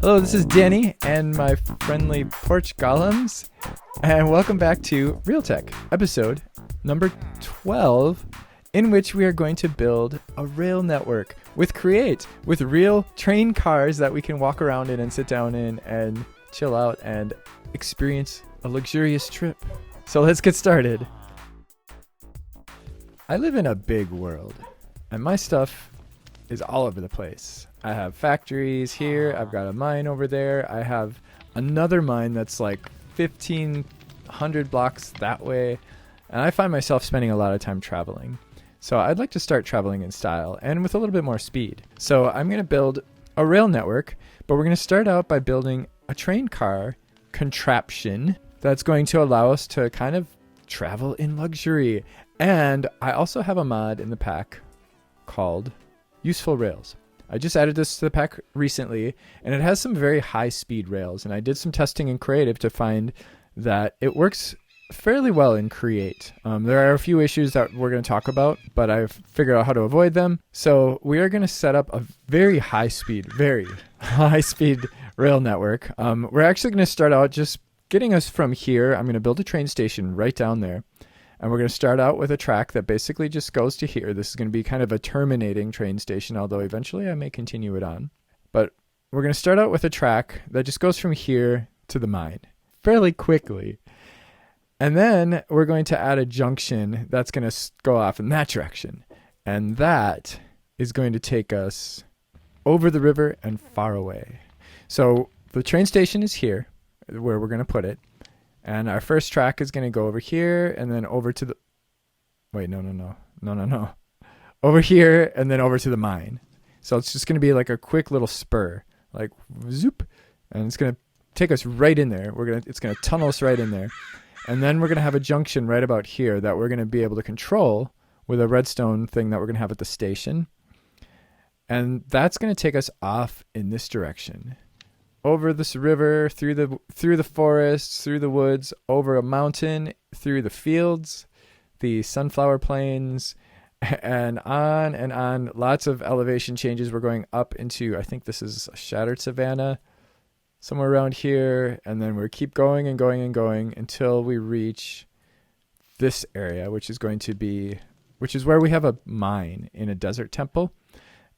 Hello, this is Danny and my friendly porch golems, and welcome back to RealTech, episode number 12, in which we are going to build a rail network with real train cars that we can walk around in and sit down in and chill out and experience a luxurious trip. So let's get started. I live in a big world, and my stuff is all over the place. I have factories here, I've got a mine over there, I have another mine that's like 1,500 blocks that way, and I find myself spending a lot of time traveling. So I'd like to start traveling in style and with a little bit more speed. So I'm going to build a rail network, but we're going to start out by building a train car contraption that's going to allow us to kind of travel in luxury. And I also have a mod in the pack called Useful Rails. I just added this to the pack recently, and it has some very high speed rails, and I did some testing in creative to find that it works fairly well in create. There are a few issues that we're going to talk about, but I've figured out how to avoid them. So we are going to set up a very high speed rail network. We're actually going to start out just getting us from here. I'm going to build a train station right down there. And we're going to start out with a track that basically just goes to here. This is going to be kind of a terminating train station, although eventually I may continue it on. But we're going to start out with a track that just goes from here to the mine fairly quickly. And then we're going to add a junction that's going to go off in that direction. And that is going to take us over the river and far away. So the train station is here, where we're going to put it. And our first track is going to go over here and then over to the... Wait, no. Over here and then over to the mine. So it's just going to be like a quick little spur. Like, zoop. And it's going to take us right in there. It's going to tunnel us right in there. And then we're going to have a junction right about here that we're going to be able to control with a redstone thing that we're going to have at the station. And that's going to take us off in this direction. Over this river, through the forests, through the woods, over a mountain, through the fields, the sunflower plains, and on. Lots of elevation changes. We're going up into, I think this is a shattered savanna, somewhere around here, and then we keep going and going and going until we reach this area, which is where we have a mine in a desert temple.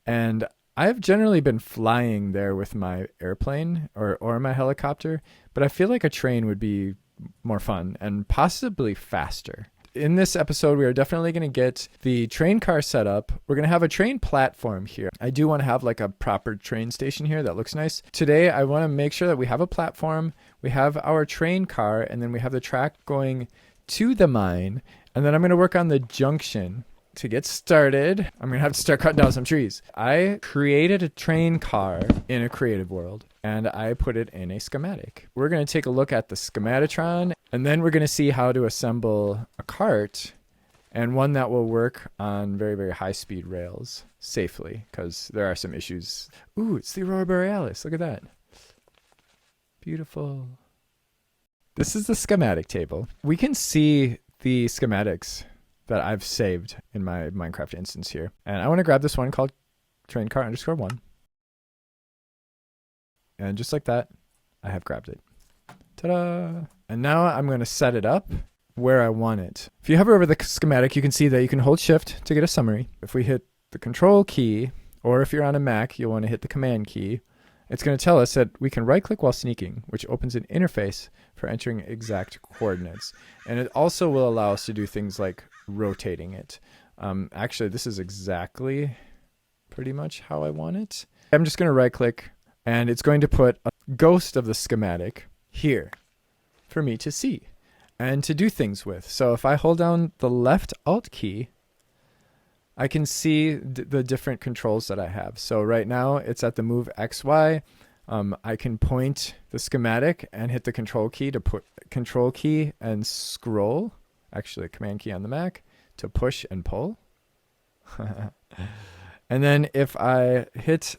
And I've generally been flying there with my airplane or my helicopter, but I feel like a train would be more fun and possibly faster. In this episode, we are definitely going to get the train car set up. We're going to have a train platform here. I do want to have like a proper train station here that looks nice. Today, I want to make sure that we have a platform, we have our train car, and then we have the track going to the mine. And then I'm going to work on the junction. To get started, I'm going to have to start cutting down some trees. I created a train car in a creative world, and I put it in a schematic. We're going to take a look at the schematitron, and then we're going to see how to assemble a cart, and one that will work on very, very high-speed rails safely, because there are some issues. Ooh, it's the Aurora Borealis. Look at that. Beautiful. This is the schematic table. We can see the schematics that I've saved in my Minecraft instance here. And I want to grab this one called train car _1. And just like that, I have grabbed it. Ta-da! And now I'm going to set it up where I want it. If you hover over the schematic, you can see that you can hold shift to get a summary. If we hit the control key, or if you're on a Mac, you'll want to hit the command key. It's going to tell us that we can right-click while sneaking, which opens an interface for entering exact coordinates. And it also will allow us to do things like rotating it. Actually, this is exactly pretty much how I want it. I'm just going to right-click, and it's going to put a ghost of the schematic here for me to see and to do things with. So if I hold down the left Alt key, I can see the different controls that I have. So right now it's at the move XY. I can point the schematic and hit the control key to put control key and scroll. Actually, a command key on the Mac to push and pull. And then if I hit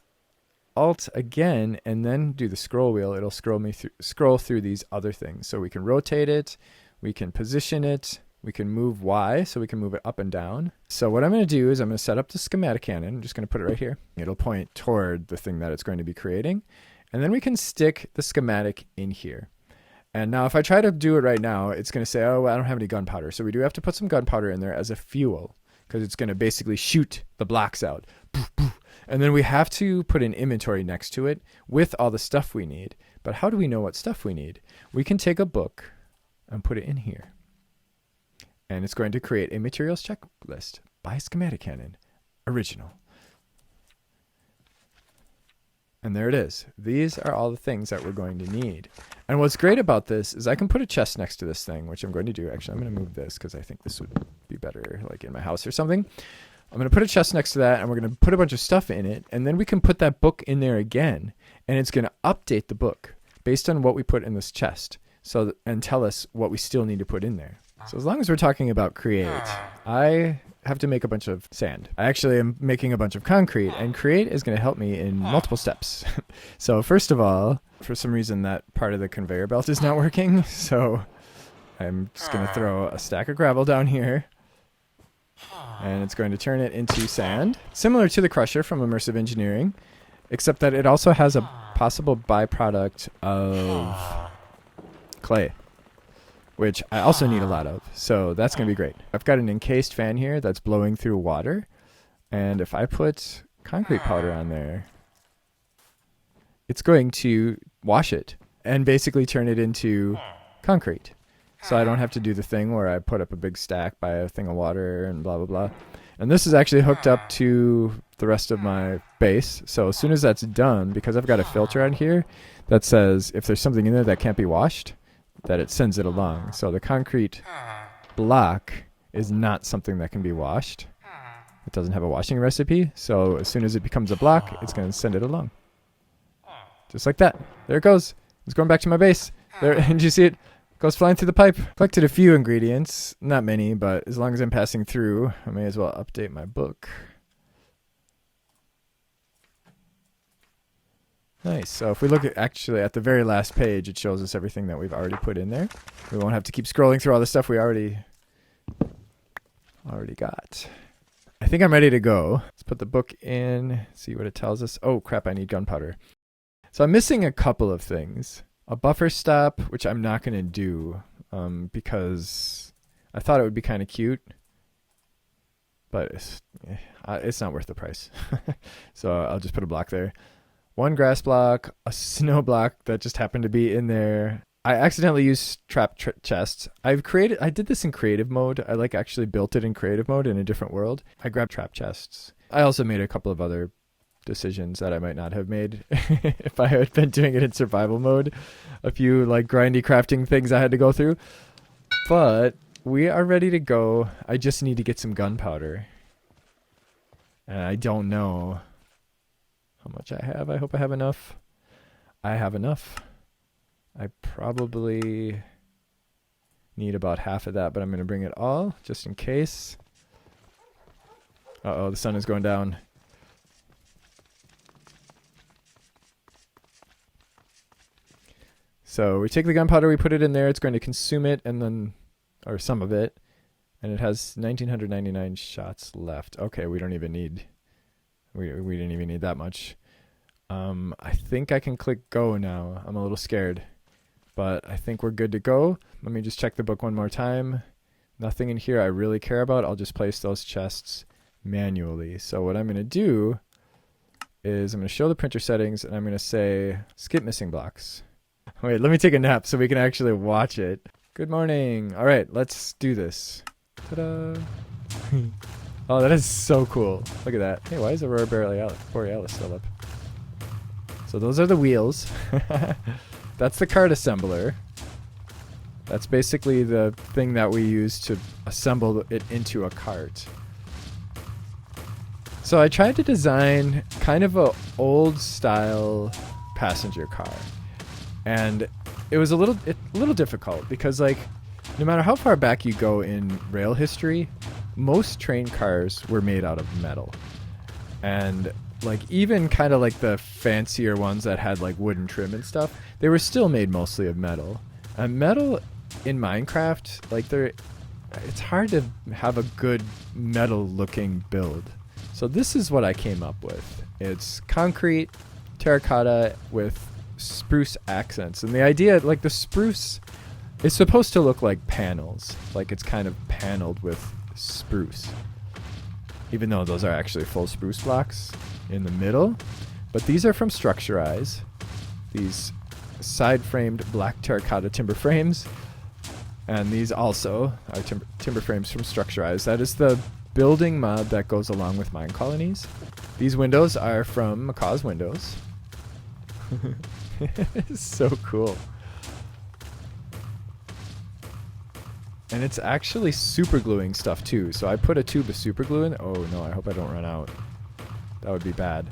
Alt again and then do the scroll wheel, it'll scroll through these other things. So we can rotate it, we can position it, we can move Y, so we can move it up and down. So what I'm going to do is I'm going to set up the schematic cannon. I'm just going to put it right here. It'll point toward the thing that it's going to be creating. And then we can stick the schematic in here. And now if I try to do it right now, it's going to say, oh, well, I don't have any gunpowder. So we do have to put some gunpowder in there as a fuel, because it's going to basically shoot the blocks out. And then we have to put an inventory next to it with all the stuff we need. But how do we know what stuff we need? We can take a book and put it in here. And it's going to create a materials checklist by Schematic Cannon. Original. And there it is. These are all the things that we're going to need. And what's great about this is I can put a chest next to this thing, which I'm going to do. Actually, I'm going to move this because I think this would be better like in my house or something. I'm going to put a chest next to that, and we're going to put a bunch of stuff in it. And then we can put that book in there again, and it's going to update the book based on what we put in this chest, and tell us what we still need to put in there. So as long as we're talking about create, I have to make a bunch of sand. I actually am making a bunch of concrete, and create is going to help me in multiple steps. So first of all, for some reason that part of the conveyor belt is not working. So I'm just going to throw a stack of gravel down here, and it's going to turn it into sand, similar to the crusher from Immersive Engineering, except that it also has a possible byproduct of clay, which I also need a lot of. So that's going to be great. I've got an encased fan here that's blowing through water. And if I put concrete powder on there, it's going to wash it and basically turn it into concrete. So I don't have to do the thing where I put up a big stack by a thing of water and blah, blah, blah. And this is actually hooked up to the rest of my base. So as soon as that's done, because I've got a filter on here that says if there's something in there that can't be washed, that it sends it along. So the concrete block is not something that can be washed. It doesn't have a washing recipe. So as soon as it becomes a block, it's going to send it along. Just like that. There it goes. It's going back to my base. There, and you see it? Goes flying through the pipe. Collected a few ingredients. Not many, but as long as I'm passing through, I may as well update my book. Nice. So if we look at actually at the very last page, it shows us everything that we've already put in there. We won't have to keep scrolling through all the stuff we already got. I think I'm ready to go. Let's put the book in, see what it tells us. Oh crap, I need gunpowder. So I'm missing a couple of things. A buffer stop, which I'm not going to do because I thought it would be kind of cute, but it's not worth the price. So I'll just put a block there. One grass block, a snow block that just happened to be in there. I accidentally used trap chests. I did this in creative mode. I actually built it in creative mode in a different world. I grabbed trap chests. I also made a couple of other decisions that I might not have made if I had been doing it in survival mode. A few grindy crafting things I had to go through. But we are ready to go. I just need to get some gunpowder. And I don't know how much I have. I hope I have enough. I have enough. I probably need about half of that, but I'm going to bring it all just in case. Uh-oh, the sun is going down. So we take the gunpowder, we put it in there, it's going to consume it, and then, or some of it, and it has 1,999 shots left. Okay, we don't even need, we didn't even need that much. I think I can click go now. I'm a little scared, but I think we're good to go. Let me just check the book one more time. Nothing in here I really care about. I'll just place those chests manually. So what I'm going to do is I'm going to show the printer settings, and I'm going to say skip missing blocks. Wait, let me take a nap so we can actually watch it. Good morning. All right, let's do this. Ta-da. Oh, that is so cool. Look at that. Hey, why is Aurora Borealis still up? So those are the wheels. That's the cart assembler. That's basically the thing that we use to assemble it into a cart. So I tried to design kind of a old style passenger car. And it was a little difficult because no matter how far back you go in rail history, most train cars were made out of metal. And even kind of the fancier ones that had wooden trim and stuff, they were still made mostly of metal. And metal in Minecraft, it's hard to have a good metal looking build. So this is what I came up with. It's concrete, terracotta with spruce accents. And the idea, like the spruce is supposed to look like panels, like it's kind of paneled with spruce, even though those are actually full spruce blocks in the middle. But these are from Structurize, these side framed black terracotta timber frames. And these also are timber frames from Structurize. That is the building mod that goes along with Mine Colonies. These windows are from Macaw's Windows. It's so cool. And it's actually super gluing stuff too. So I put a tube of super glue in. Oh no, I hope I don't run out. That would be bad.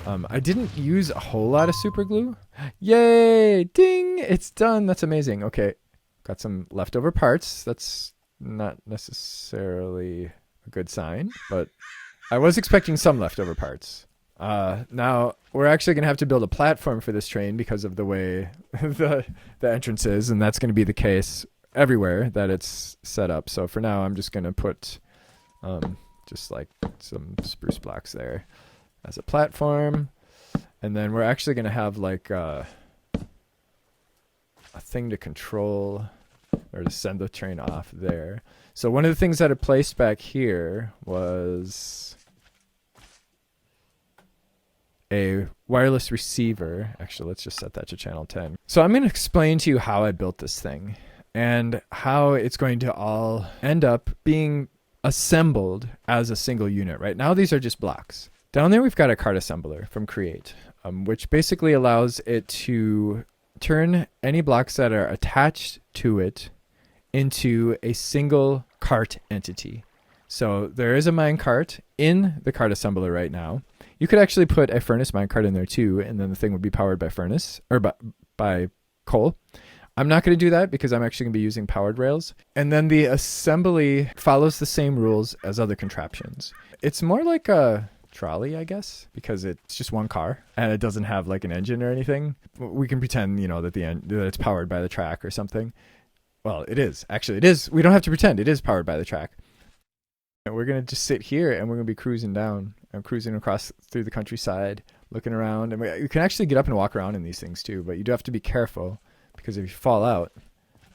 I didn't use a whole lot of super glue. Yay! Ding! It's done. That's amazing. Okay. Got some leftover parts. That's not necessarily a good sign, but I was expecting some leftover parts. Now, we're actually going to have to build a platform for this train because of the way the entrance is, and that's going to be the case everywhere that it's set up. So for now, I'm just going to put just like some spruce blocks there as a platform. And then we're actually going to have like a thing to control or to send the train off there. So one of the things that I placed back here was a wireless receiver. Actually, let's just set that to channel 10. So I'm going to explain to you how I built this thing and how it's going to all end up being assembled as a single unit. Right now, these are just blocks. Down there, we've got a cart assembler from Create, which basically allows it to turn any blocks that are attached to it into a single cart entity. So there is a minecart in the cart assembler right now. You could actually put a furnace minecart in there too, and then the thing would be powered by furnace or by coal. I'm not going to do that because I'm actually going to be using powered rails. And then the assembly follows the same rules as other contraptions. It's more like a trolley, I guess, because it's just one car and it doesn't have like an engine or anything. We can pretend, you know, that that it's powered by the track or something. Well, it is. Actually, it is. We don't have to pretend. It is powered by the track. And we're going to just sit here and we're going to be cruising down. I'm cruising across through the countryside, looking around. And you can actually get up and walk around in these things too, but you do have to be careful because if you fall out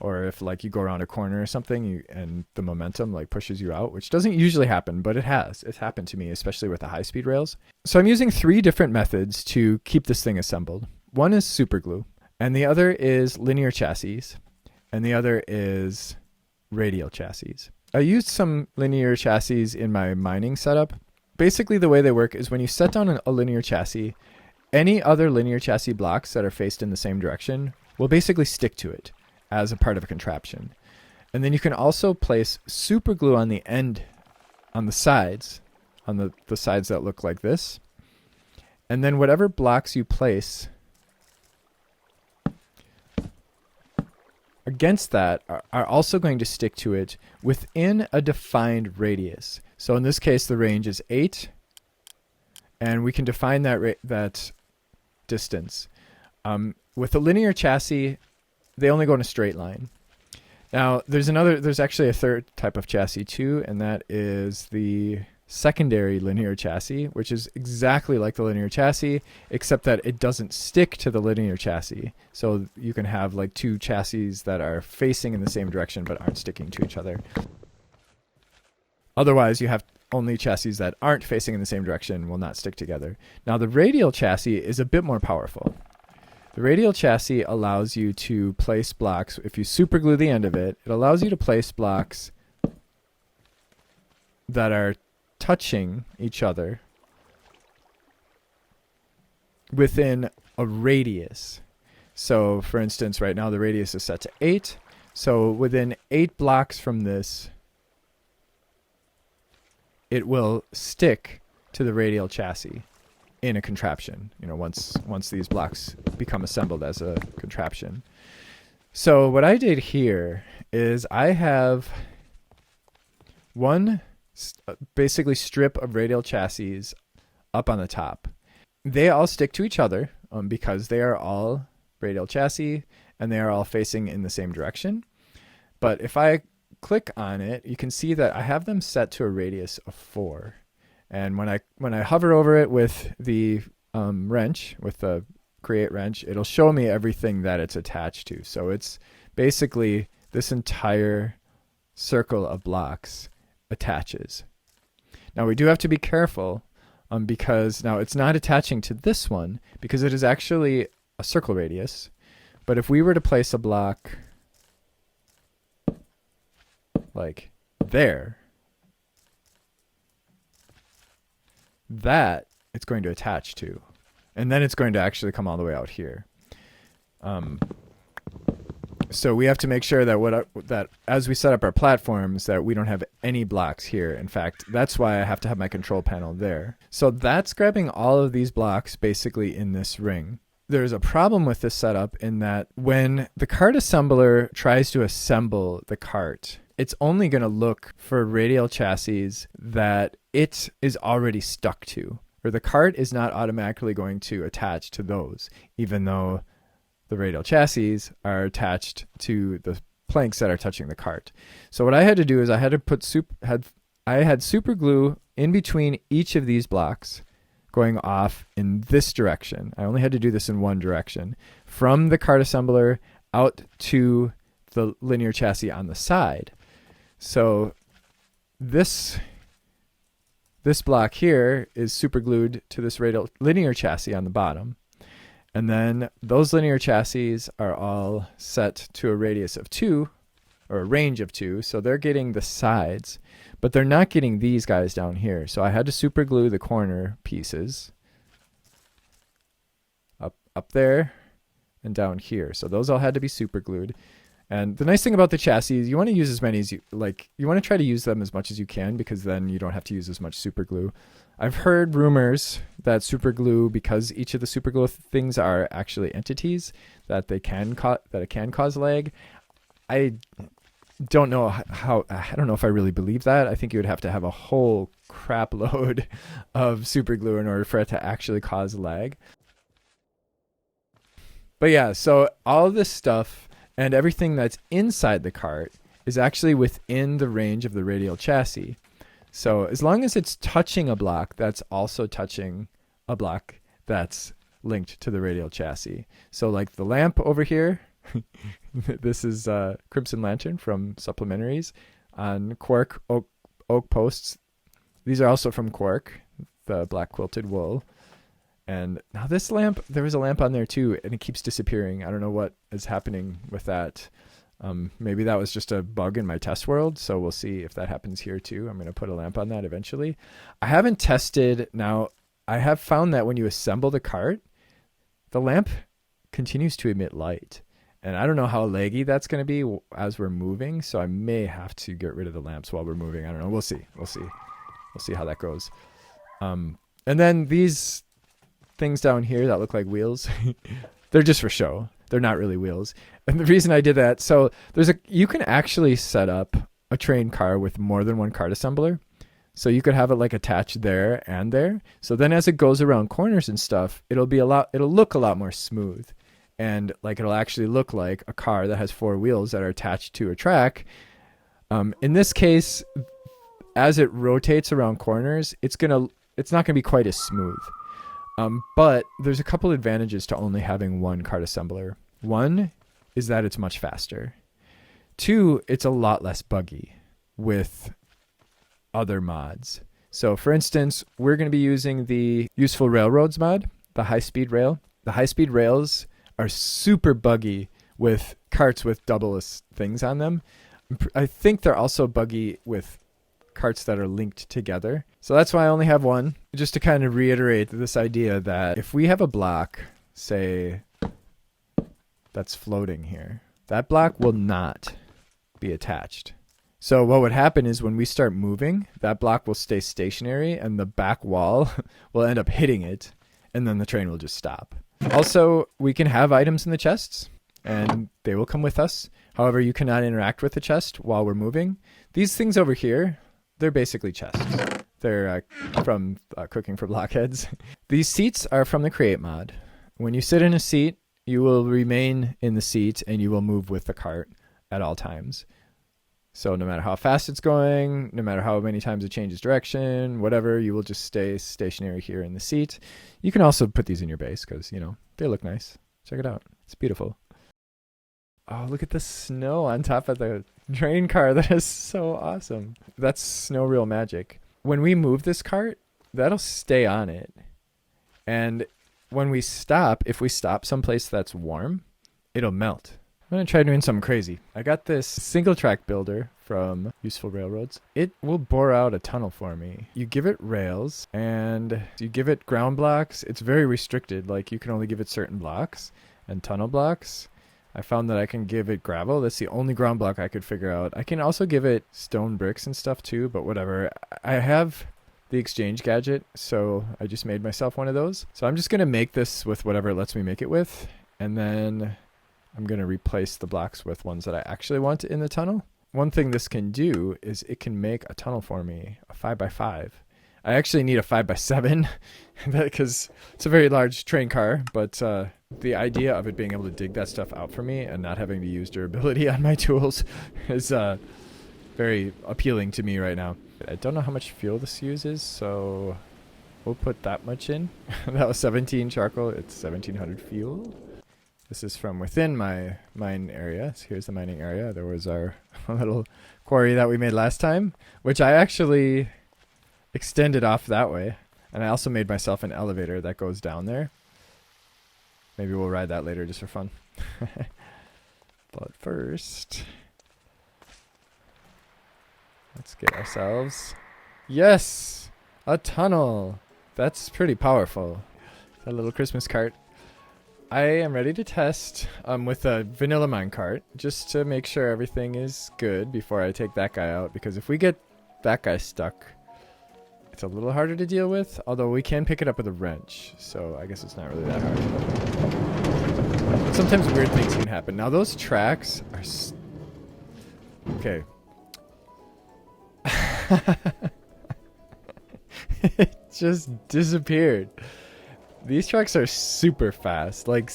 or if like you go around a corner or something and the momentum like pushes you out, which doesn't usually happen, but it has. It's happened to me, especially with the high-speed rails. So I'm using 3 different methods to keep this thing assembled. One is super glue, and the other is linear chassis, and the other is radial chassis. I used some linear chassis in my mining setup. Basically, the way they work is when you set down a linear chassis, any other linear chassis blocks that are faced in the same direction will basically stick to it as a part of a contraption. And then you can also place super glue on the end, on the sides, on the sides that look like this. And then whatever blocks you place against that are also going to stick to it within a defined radius. So in this case, the range is 8, and we can define that distance. With a linear chassis, they only go in a straight line. Now, there's actually a third type of chassis too, and that is the secondary linear chassis, which is exactly like the linear chassis, except that it doesn't stick to the linear chassis. So you can have like 2 chassis that are facing in the same direction but aren't sticking to each other. Otherwise, you have only chassis that aren't facing in the same direction will not stick together. Now, the radial chassis is a bit more powerful. The radial chassis allows you to place blocks. If you super glue the end of it, it allows you to place blocks that are touching each other within a radius. So, for instance, right now the radius is set to 8. So within 8 blocks from this, it will stick to the radial chassis in a contraption, you know, once these blocks become assembled as a contraption. So what I did here is I have one basically strip of radial chassis up on the top. They all stick to each other because they are all radial chassis and they are all facing in the same direction. But if I click on it, you can see that I have them set to a radius of 4. And when I hover over it with the wrench, with the create wrench, it'll show me everything that it's attached to. So it's basically this entire circle of blocks attaches. Now we do have to be careful because now it's not attaching to this one because it is actually a circle radius. But if we were to place a block like there, that it's going to attach to. And then it's going to actually come all the way out here. So we have to make sure that that as we set up our platforms that we don't have any blocks here. In fact, that's why I have to have my control panel there. So that's grabbing all of these blocks basically in this ring. There's a problem with this setup in that when the cart assembler tries to assemble the cart, it's only going to look for radial chassis that it is already stuck to, or the cart is not automatically going to attach to those, even though the radial chassis are attached to the planks that are touching the cart. So what I had to do is I had to put I had super glue in between each of these blocks going off in this direction. I only had to do this in one direction, from the cart assembler out to the linear chassis on the side. So this block here is super glued to this radial linear chassis on the bottom. And then those linear chassis are all set to a radius of 2, or a range of 2. So they're getting the sides, but they're not getting these guys down here. So I had to super glue the corner pieces up there and down here. So those all had to be super glued. And the nice thing about the chassis is you want to use as many as you like. You want to try to use them as much as you can because then you don't have to use as much super glue. I've heard rumors that super glue, because each of the super glue things are actually entities, that it can cause lag. I don't know I don't know if I really believe that. I think you would have to have a whole crap load of super glue in order for it to actually cause lag. But yeah, so all of this stuff and everything that's inside the cart is actually within the range of the radial chassis. So as long as it's touching a block, that's also touching a block that's linked to the radial chassis. So like the lamp over here, this is Crimson Lantern from Supplementaries on Quark oak posts. These are also from Quark, the black quilted wool. And now this lamp, there was a lamp on there too, and it keeps disappearing. I don't know what is happening with that. Maybe that was just a bug in my test world, so we'll see if that happens here too. I'm going to put a lamp on that eventually. I haven't tested. Now, I have found that when you assemble the cart, the lamp continues to emit light. And I don't know how laggy that's going to be as we're moving, so I may have to get rid of the lamps while we're moving. I don't know. We'll see. We'll see how that goes. And then these things down here that look like wheels, they're just for show. They're not really wheels. And the reason I did that, so you can actually set up a train car with more than one cart assembler. So you could have it like attached there and there. So then as it goes around corners and stuff, it'll look a lot more smooth. And like it'll actually look like a car that has 4 wheels that are attached to a track. In this case, as it rotates around corners, it's not gonna be quite as smooth. But there's a couple advantages to only having one cart assembler. One is that it's much faster. 2, it's a lot less buggy with other mods. So for instance, we're going to be using the Useful Railroads mod, the high-speed rail. The high-speed rails are super buggy with carts with double things on them. I think they're also buggy with carts that are linked together. So that's why I only have one, just to kind of reiterate this idea that if we have a block, say, that's floating here, that block will not be attached. So what would happen is when we start moving, that block will stay stationary and the back wall will end up hitting it, and then the train will just stop. Also, we can have items in the chests and they will come with us. However, you cannot interact with the chest while we're moving. These things over here, they're basically chests. They're from Cooking for Blockheads. These seats are from the Create mod. When you sit in a seat, you will remain in the seat and you will move with the cart at all times. So no matter how fast it's going, no matter how many times it changes direction, whatever, you will just stay stationary here in the seat. You can also put these in your base because, you know, they look nice. Check it out. It's beautiful. Oh, look at the snow on top of the train car. That is so awesome. That's snow real magic. When we move this cart, that'll stay on it. And when we stop, if we stop someplace that's warm, it'll melt. I'm going to try doing something crazy. I got this single track builder from Useful Railroads. It will bore out a tunnel for me. You give it rails and you give it ground blocks. It's very restricted. Like you can only give it certain blocks and tunnel blocks. I found that I can give it gravel. That's the only ground block I could figure out. I can also give it stone bricks and stuff too, but whatever. I have the exchange gadget, so I just made myself one of those. So I'm just going to make this with whatever it lets me make it with, and then I'm going to replace the blocks with ones that I actually want in the tunnel. One thing this can do is it can make a tunnel for me, a 5x5. I actually need a 5x7 because it's a very large train car, but the idea of it being able to dig that stuff out for me and not having to use durability on my tools is very appealing to me right now. I don't know how much fuel this uses, so we'll put that much in. That was 17 charcoal. It's 1700 fuel. This is from within my mine area. So here's the mining area. There was our little quarry that we made last time, which I actually extended off that way. And I also made myself an elevator that goes down there. Maybe we'll ride that later just for fun. But first, let's get ourselves, yes, a tunnel. That's pretty powerful. That little Christmas cart. I am ready to test with a vanilla minecart just to make sure everything is good before I take that guy out, because if we get that guy stuck, it's a little harder to deal with, although we can pick it up with a wrench, so I guess it's not really that hard. But sometimes weird things can happen. Now those tracks are okay. It just disappeared. These tracks are super fast, like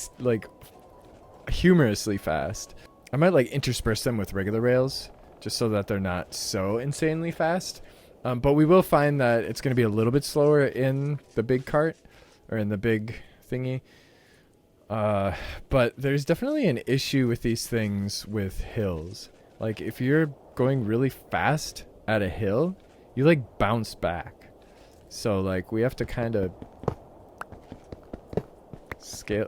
humorously fast. I might like intersperse them with regular rails just so that they're not so insanely fast. But we will find that it's going to be a little bit slower in the big cart or in the big thingy. But there's definitely an issue with these things with hills. Like if you're going really fast at a hill, you like bounce back. So like we have to kind of scale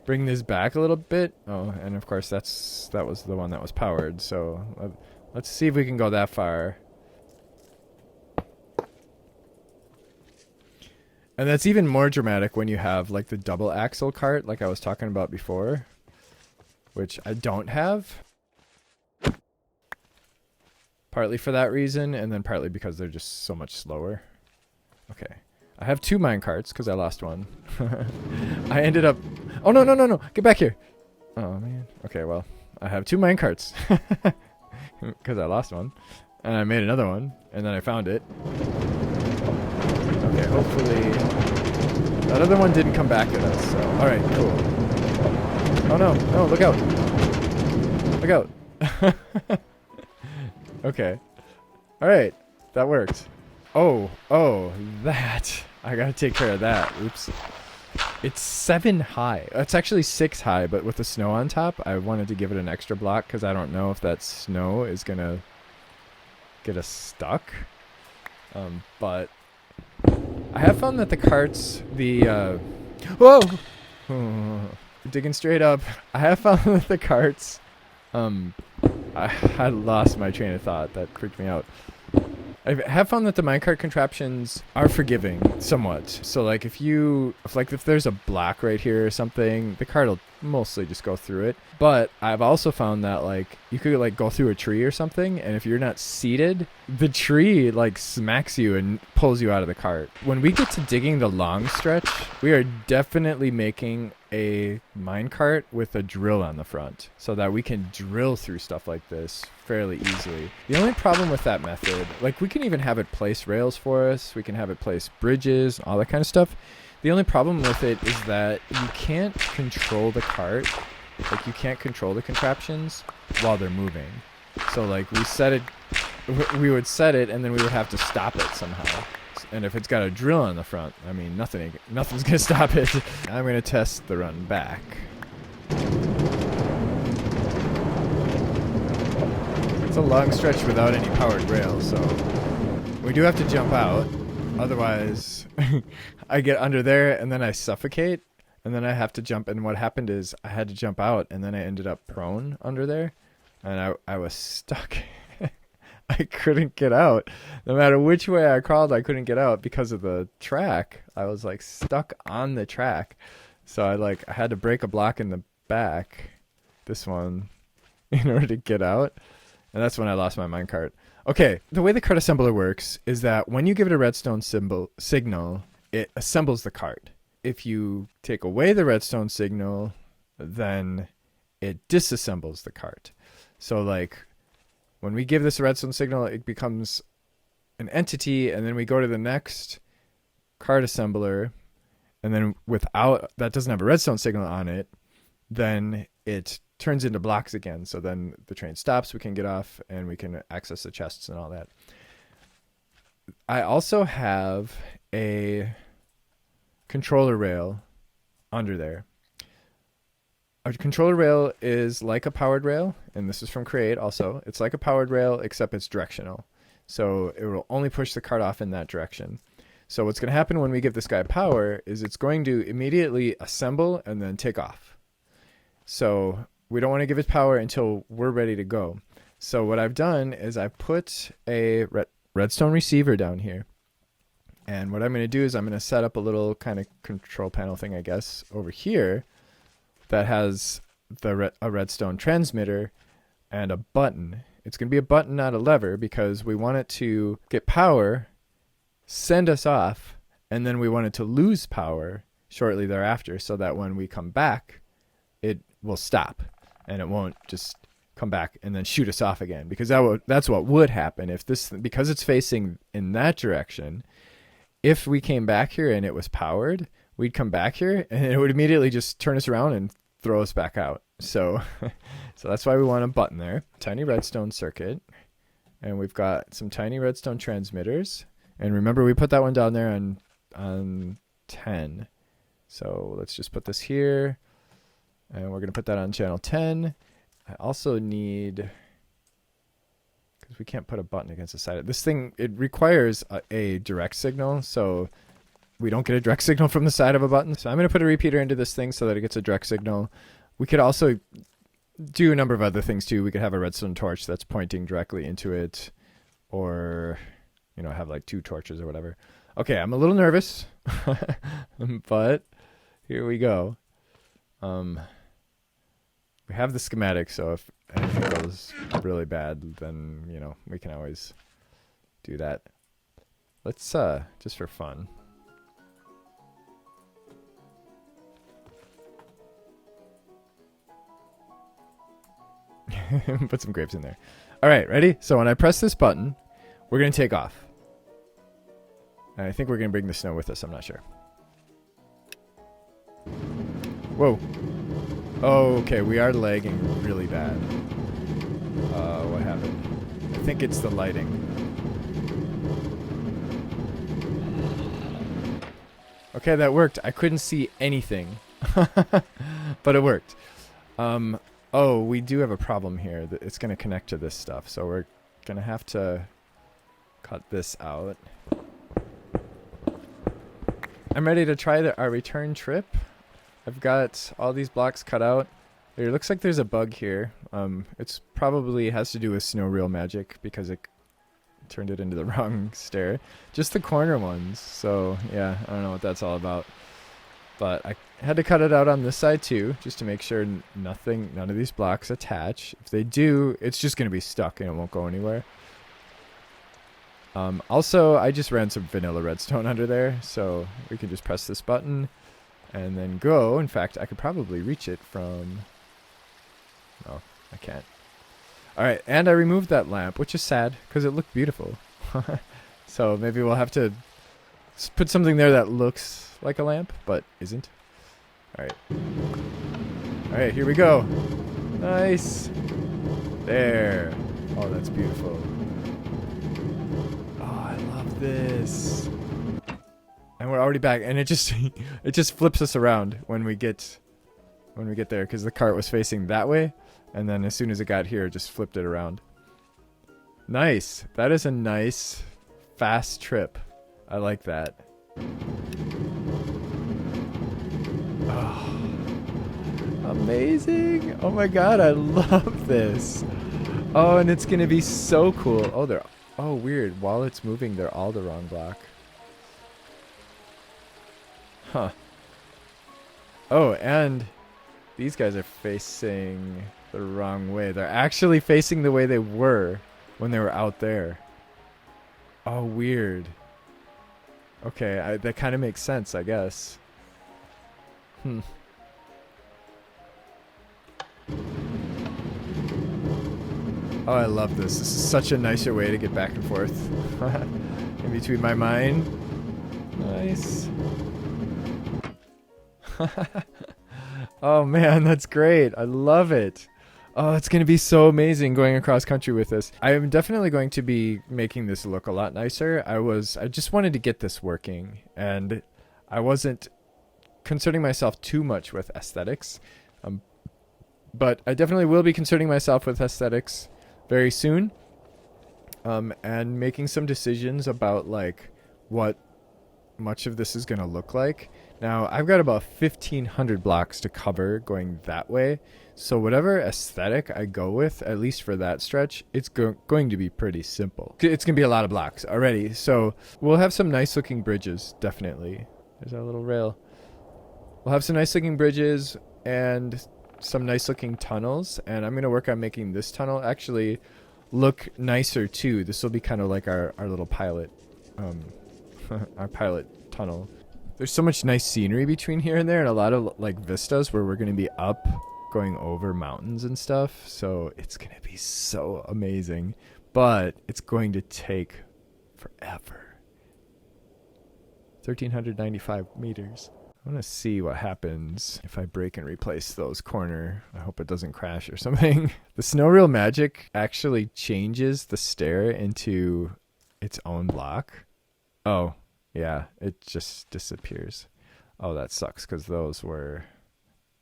bring this back a little bit. Oh, and of course that was the one that was powered. So let's see if we can go that far. And that's even more dramatic when you have like the double axle cart like I was talking about before, which I don't have. Partly for that reason, and then partly because they're just so much slower. Okay. I have 2 mine carts because I lost one. I ended up... Oh, no. Get back here. Oh, man. Okay, well, I have 2 mine carts because I lost one. And I made another one, and then I found it. Okay, hopefully... That other one didn't come back at us, so... Alright, cool. Oh, no, look out. Look out. Okay. Alright, that worked. Oh, that. I gotta take care of that. Oops. It's 7 high. It's actually 6 high, but with the snow on top, I wanted to give it an extra block because I don't know if that snow is gonna get us stuck. But I have found that the carts, whoa! Digging straight up. I have found that the carts, I lost my train of thought. That freaked me out. I have found that the minecart contraptions are forgiving somewhat. So like if there's a block right here or something, the cart will mostly just go through it. But I've also found that like you could like go through a tree or something, and if you're not seated, the tree like smacks you and pulls you out of the cart. When we get to digging the long stretch, we are definitely making a minecart with a drill on the front so that we can drill through stuff like this fairly easily. The only problem with that method, like we can even have it place rails for us, we can have it place bridges, all that kind of stuff. The only problem with it is that you can't control the cart, like you can't control the contraptions while they're moving. So like we set it, we would set it, and then we would have to stop it somehow. And if it's got a drill on the front, I mean, nothing's gonna stop it. I'm gonna test the run back. It's a long stretch without any powered rail, so we do have to jump out. Otherwise, I get under there and then I suffocate, and then I have to jump. And what happened is I had to jump out, and then I ended up prone under there, and I was stuck. I couldn't get out. No matter which way I crawled, I couldn't get out because of the track. I was like stuck on the track. So I had to break a block in the back, this one, in order to get out. And that's when I lost my minecart. Okay, the way the cart assembler works is that when you give it a redstone signal, it assembles the cart. If you take away the redstone signal, then it disassembles the cart. So like when we give this a redstone signal, it becomes an entity, and then we go to the next cart assembler, and then without, that doesn't have a redstone signal on it, then it turns into blocks again. So then the train stops, we can get off, and we can access the chests and all that. I also have a controller rail under there. A controller rail is like a powered rail, and this is from Create also. It's like a powered rail, except it's directional. So it will only push the cart off in that direction. So what's going to happen when we give this guy power is it's going to immediately assemble and then take off. So we don't want to give it power until we're ready to go. So what I've done is I put a redstone receiver down here. And what I'm going to do is I'm going to set up a little kind of control panel thing, I guess, over here that has a redstone transmitter and a button. It's going to be a button, not a lever, because we want it to get power, send us off, and then we want it to lose power shortly thereafter, so that when we come back, it will stop and it won't just come back and then shoot us off again, because that's what would happen if this, because it's facing in that direction. If we came back here and it was powered, we'd come back here and it would immediately just turn us around and throw us back out. So that's why we want a button there. Tiny redstone circuit, and we've got some tiny redstone transmitters. And remember, we put that one down there on 10. So let's just put this here, and we're going to put that on channel 10. I also need, because we can't put a button against the side of this thing, it requires a direct signal, so we don't get a direct signal from the side of a button. So I'm going to put a repeater into this thing so that it gets a direct signal. We could also do a number of other things too. We could have a redstone torch that's pointing directly into it, or have like 2 torches or whatever. Okay, I'm a little nervous, but here we go. We have the schematic, so if anything goes really bad, then we can always do that. Let's just for fun. Put some grapes in there. All right, ready? So when I press this button, we're going to take off. And I think we're going to bring the snow with us. I'm not sure. Whoa. Oh, okay, we are lagging really bad. What happened? I think it's the lighting. Okay, that worked. I couldn't see anything. But it worked. Oh, we do have a problem here. It's going to connect to this stuff, so we're going to have to cut this out. I'm ready to try our return trip. I've got all these blocks cut out. It looks like there's a bug here. It's probably has to do with snow reel magic, because it turned it into the wrong stair. Just the corner ones. So yeah, I don't know what that's all about. But I had to cut it out on this side too, just to make sure none of these blocks attach. If they do, it's just going to be stuck and it won't go anywhere. Also, I just ran some vanilla redstone under there, so we can just press this button and then go. In fact, I could probably reach it from... No, I can't. Alright, and I removed that lamp, which is sad, because it looked beautiful. So maybe we'll have to put something there that looks like a lamp, but isn't. Alright. Alright, here we go. Nice. There. Oh, that's beautiful. Oh, I love this. And we're already back, and it just it just flips us around when we get there, because the cart was facing that way, and then as soon as it got here, it just flipped it around. Nice. That is a nice fast trip. I like that. Oh, amazing. Oh my god, I love this. Oh, and it's gonna be so cool. Oh, weird. While it's moving, they're all the wrong block. Huh. Oh, and these guys are facing the wrong way. They're actually facing the way they were when they were out there. Oh, weird. Okay, that kind of makes sense, I guess. Oh, I love this. This is such a nicer way to get back and forth in between my mind. Nice. Oh man, that's great. I love it. Oh, it's going to be so amazing going across country with this. I am definitely going to be making this look a lot nicer. I just wanted to get this working, and I wasn't concerning myself too much with aesthetics. But I definitely will be concerning myself with aesthetics very soon. And making some decisions about like what much of this is going to look like. Now, I've got about 1,500 blocks to cover going that way. So whatever aesthetic I go with, at least for that stretch, it's going to be pretty simple. It's going to be a lot of blocks already. So we'll have some nice looking bridges, definitely. There's our little rail. We'll have some nice looking bridges and some nice looking tunnels. And I'm going to work on making this tunnel actually look nicer too. This will be kind of like our little pilot, our pilot tunnel. There's so much nice scenery between here and there, and a lot of like vistas where we're going to be up going over mountains and stuff. So it's going to be so amazing, but it's going to take forever. 1,395 meters. I want to see what happens if I break and replace those corner. I hope it doesn't crash or something. The Snow Real Magic actually changes the stair into its own block. Oh, yeah, it just disappears. Oh, that sucks, because those were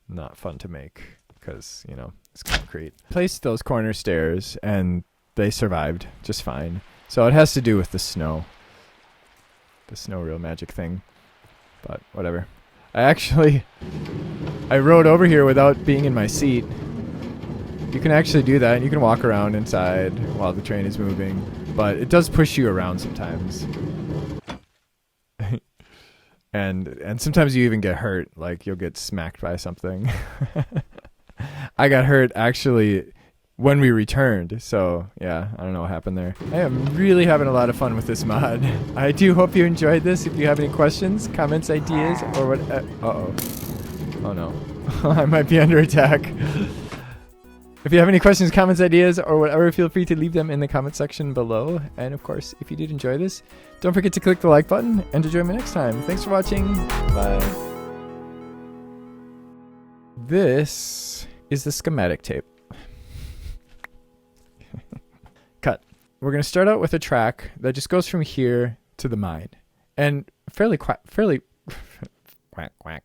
not fun to make, because, you know, it's concrete. Placed those corner stairs, and they survived just fine. So it has to do with the Snow Real Magic thing, but whatever. I rode over here without being in my seat. You can actually do that, and you can walk around inside while the train is moving, but it does push you around sometimes. And sometimes you even get hurt, like you'll get smacked by something. I got hurt actually when we returned, so yeah, I don't know what happened there. I am really having a lot of fun with this mod. I do hope you enjoyed this. If you have any questions, comments, ideas, or what... uh-oh. Oh no. I might be under attack. If you have any questions, comments, ideas, or whatever, feel free to leave them in the comment section below. And of course, if you did enjoy this, don't forget to click the like button and to join me next time. Thanks for watching. Bye. This is the schematic tape. Cut. We're going to start out with a track that just goes from here to the mine. And fairly quack, quack.